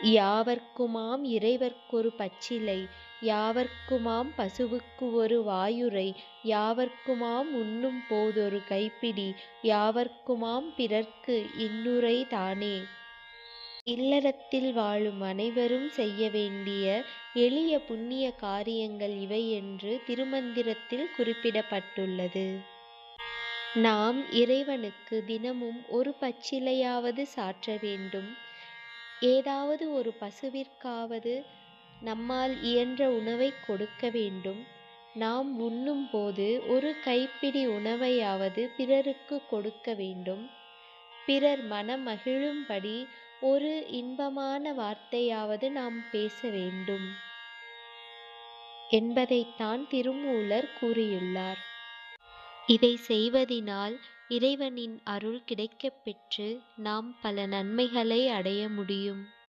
யாவர்க்குமாம் இறைவர்க்கொரு பச்சிலை, யாவர்க்குமாம் பசுவுக்கு ஒரு வாயுறை, யாவர்க்குமாம் உண்ணும் போதொரு கைப்பிடி, யாவர்க்குமாம் பிறர்க்கு இன்னுரை தானே. இல்லறத்தில் வாழும் அனைவரும் செய்ய வேண்டிய எளிய புண்ணிய காரியங்கள் இவை என்று திருமந்திரத்தில் குறிப்பிடப்பட்டுள்ளது. நாம் இறைவனுக்கு தினமும் ஒரு பச்சிலையாவது சாற்ற வேண்டும். ஏதாவது ஒரு பசுவிற்காவது நம்மால் இயன்ற உணவை கொடுக்க வேண்டும். நாம் உண்ணும் போது ஒரு கைப்பிடி உணவையாவது பிறருக்கு கொடுக்க வேண்டும். பிறர் மனம் மகிழும்படி ஒரு இன்பமான வார்த்தையாவது நாம் பேச வேண்டும் என்பதைத்தான் திருமூலர் கூறியுள்ளார். இதை செய்வதினால் இறைவனின் அருள் கிடைக்கப் பெற்று நாம் பல நன்மைகளை அடைய முடியும்.